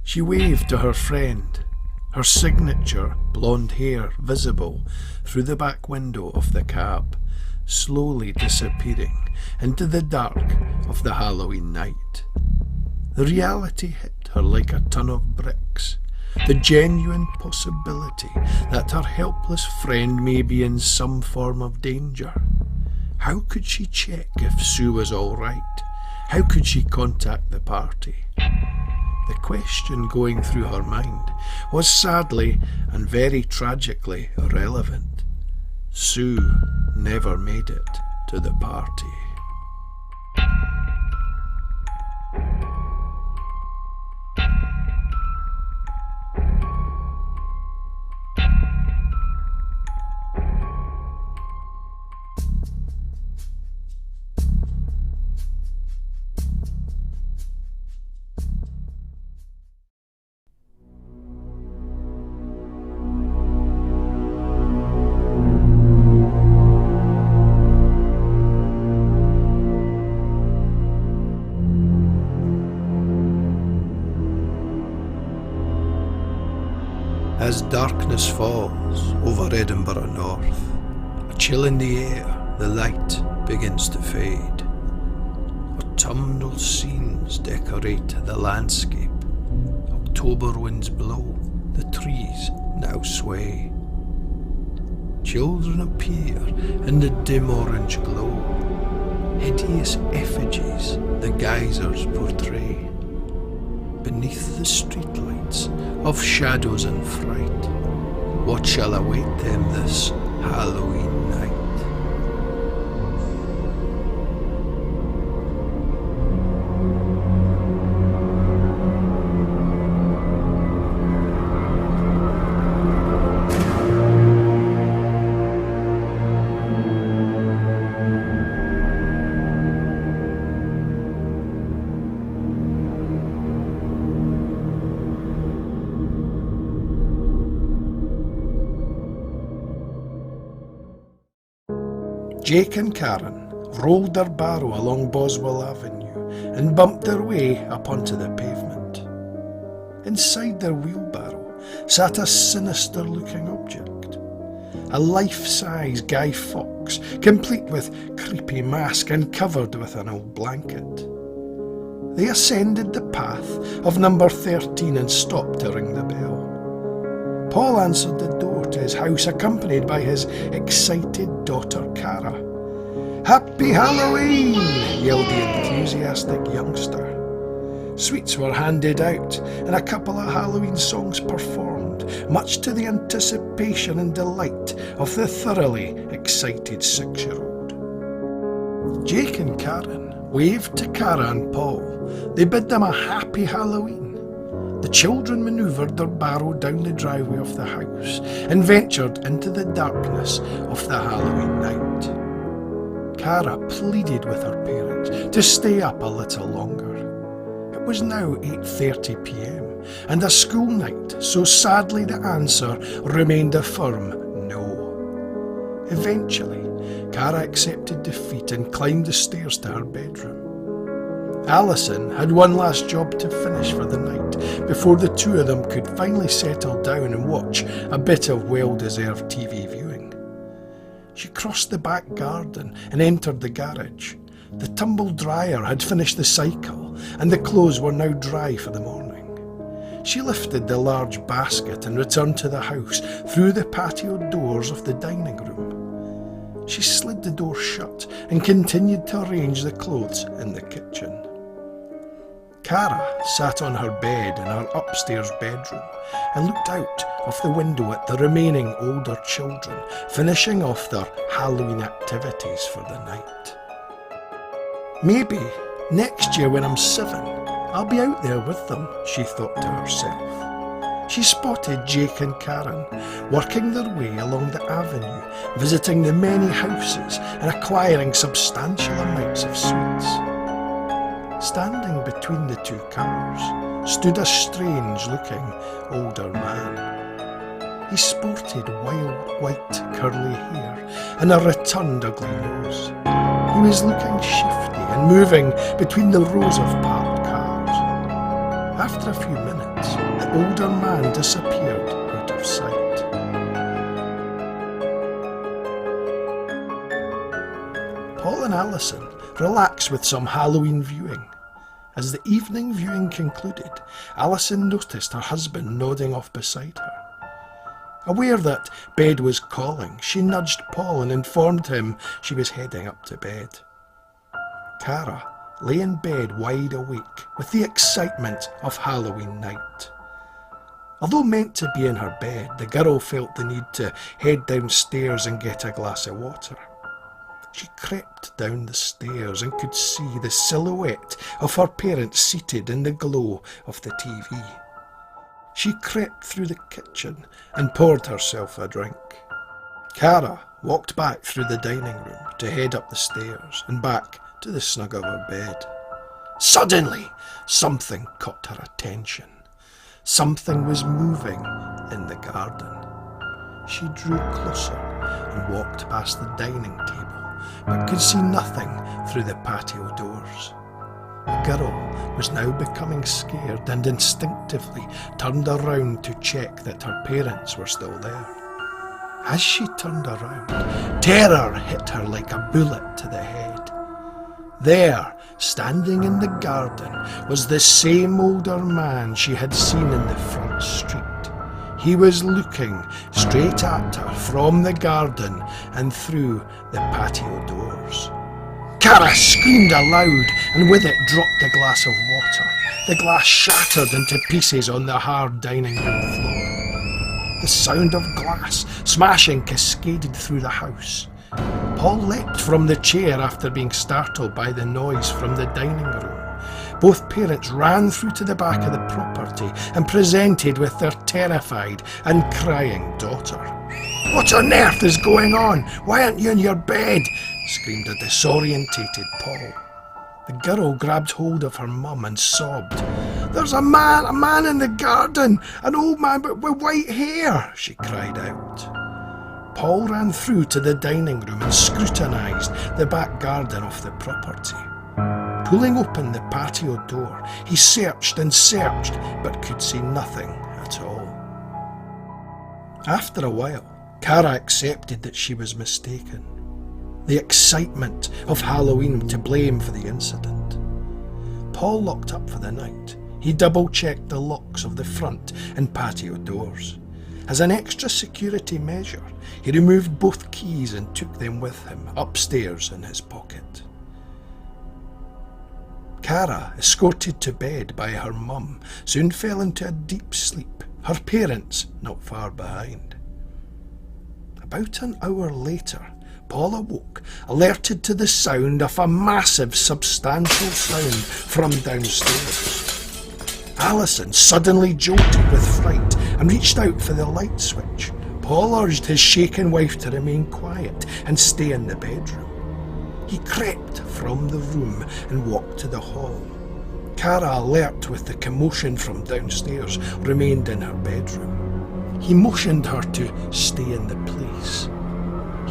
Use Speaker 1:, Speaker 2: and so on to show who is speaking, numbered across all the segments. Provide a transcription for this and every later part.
Speaker 1: She waved to her friend, her signature blonde hair visible through the back window of the cab, slowly disappearing into the dark of the Halloween night. The reality hit her like a ton of bricks. The genuine possibility that her helpless friend may be in some form of danger. How could she check if Sue was all right? How could she contact the party? The question going through her mind was sadly and very tragically irrelevant. Sue never made it to the party. As darkness falls over Edinburgh North, a chill in the air, the light begins to fade. Autumnal scenes decorate the landscape. October winds blow, the trees now sway. Children appear in the dim orange glow. Hideous effigies the Guisers portray. Beneath the streetlights of shadows and fright, what shall await them this Halloween night? Jake and Karen rolled their barrow along Boswell Avenue and bumped their way up onto the pavement. Inside their wheelbarrow sat a sinister-looking object. A life-size Guy Fawkes, complete with creepy mask and covered with an old blanket. They ascended the path of number 13 and stopped to ring the bell. Paul answered the door to his house accompanied by his excited daughter Cara. "Happy Halloween!" yelled the enthusiastic youngster. Sweets were handed out and a couple of Halloween songs performed, much to the anticipation and delight of the thoroughly excited 6-year-old. Jake and Karen waved to Cara and Paul. They bid them a happy Halloween. The children manoeuvred their barrow down the driveway of the house and ventured into the darkness of the Halloween night. Cara pleaded with her parents to stay up a little longer. It was now 8:30 p.m. and a school night, so sadly the answer remained a firm no. Eventually, Cara accepted defeat and climbed the stairs to her bedroom. Alison had one last job to finish for the night before the two of them could finally settle down and watch a bit of well-deserved TV viewing. She crossed the back garden and entered the garage. The tumble dryer had finished the cycle and the clothes were now dry for the morning. She lifted the large basket and returned to the house through the patio doors of the dining room. She slid the door shut and continued to arrange the clothes in the kitchen. Cara sat on her bed in her upstairs bedroom and looked out of the window at the remaining older children finishing off their Halloween activities for the night. "Maybe next year when I'm 7, I'll be out there with them," she thought to herself. She spotted Jake and Karen working their way along the avenue, visiting the many houses and acquiring substantial amounts of sweets. Standing between the two cars stood a strange-looking older man. He sported wild white curly hair and a rotund ugly nose. He was looking shifty and moving between the rows of parked cars. After a few minutes, the older man disappeared out of sight. Paul and Alison relaxed with some Halloween viewing. As the evening viewing concluded, Alison noticed her husband nodding off beside her. Aware that bed was calling, she nudged Paul and informed him she was heading up to bed. Cara lay in bed wide awake with the excitement of Halloween night. Although meant to be in her bed, the girl felt the need to head downstairs and get a glass of water. She crept down the stairs and could see the silhouette of her parents seated in the glow of the TV. She crept through the kitchen and poured herself a drink. Cara walked back through the dining room to head up the stairs and back to the snug of her bed. Suddenly, something caught her attention. Something was moving in the garden. She drew closer and walked past the dining table, but could see nothing through the patio doors. The girl was now becoming scared and instinctively turned around to check that her parents were still there. As she turned around, terror hit her like a bullet to the head. There, standing in the garden, was the same older man she had seen in the front street. He was looking straight at her from the garden and through the patio doors. Cara screamed aloud and with it dropped a glass of water. The glass shattered into pieces on the hard dining room floor. The sound of glass smashing cascaded through the house. Paul leapt from the chair after being startled by the noise from the dining room. Both parents ran through to the back of the property and presented with their terrified and crying daughter. "What on earth is going on? Why aren't you in your bed?" screamed a disorientated Paul. The girl grabbed hold of her mum and sobbed. "There's a man in the garden, an old man with white hair," she cried out. Paul ran through to the dining room and scrutinised the back garden of the property. Pulling open the patio door, he searched and searched, but could see nothing at all. After a while, Cara accepted that she was mistaken. The excitement of Halloween to blame for the incident. Paul locked up for the night. He double-checked the locks of the front and patio doors. As an extra security measure, he removed both keys and took them with him upstairs in his pocket. Cara, escorted to bed by her mum, soon fell into a deep sleep, her parents not far behind. About an hour later, Paul awoke, alerted to the sound of a massive, substantial sound from downstairs. Alison suddenly jolted with fright and reached out for the light switch. Paul urged his shaken wife to remain quiet and stay in the bedroom. He crept from the room and walked to the hall. Cara, alert with the commotion from downstairs, remained in her bedroom. He motioned her to stay in the place.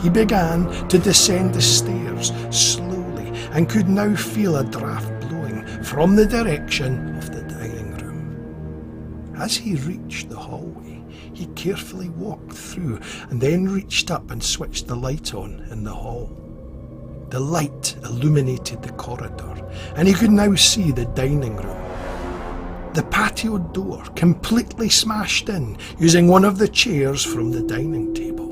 Speaker 1: He began to descend the stairs slowly and could now feel a draft blowing from the direction of the dining room. As he reached the hallway, he carefully walked through and then reached up and switched the light on in the hall. The light illuminated the corridor, and he could now see the dining room. The patio door completely smashed in using one of the chairs from the dining table.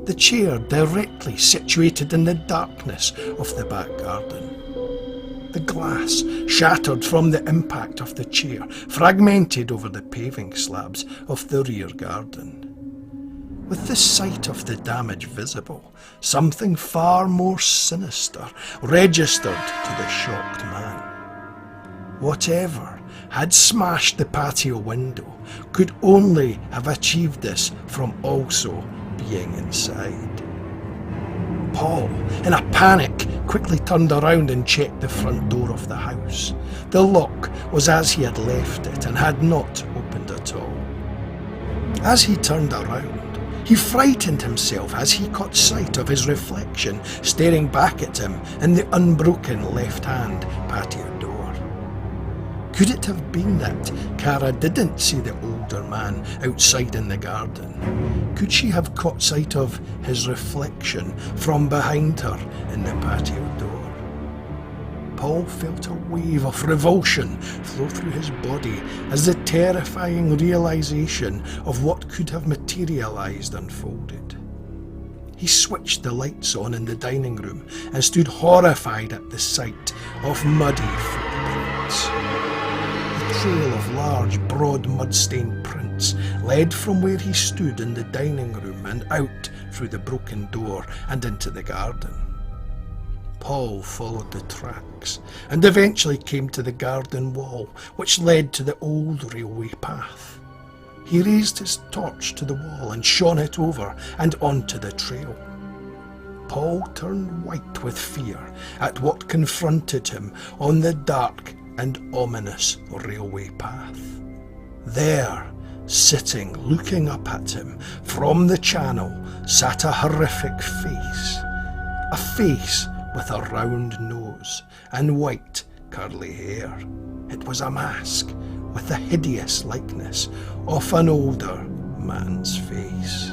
Speaker 1: The chair directly situated in the darkness of the back garden. The glass shattered from the impact of the chair, fragmented over the paving slabs of the rear garden. With the sight of the damage visible, something far more sinister registered to the shocked man. Whatever had smashed the patio window could only have achieved this from also being inside. Paul, in a panic, quickly turned around and checked the front door of the house. The lock was as he had left it and had not opened at all. As he turned around, he frightened himself as he caught sight of his reflection staring back at him in the unbroken left-hand patio door. Could it have been that Cara didn't see the older man outside in the garden? Could she have caught sight of his reflection from behind her in the patio door? Paul felt a wave of revulsion flow through his body as the terrifying realisation of what could have materialised unfolded. He switched the lights on in the dining room and stood horrified at the sight of muddy footprints. A trail of large, broad, mud-stained prints led from where he stood in the dining room and out through the broken door and into the garden. Paul followed the tracks and eventually came to the garden wall which led to the old railway path. He raised his torch to the wall and shone it over and onto the trail. Paul turned white with fear at what confronted him on the dark and ominous railway path. There, sitting, looking up at him from the channel, sat a horrific face. A face with a round nose and white curly hair. It was a mask with a hideous likeness of an older man's face.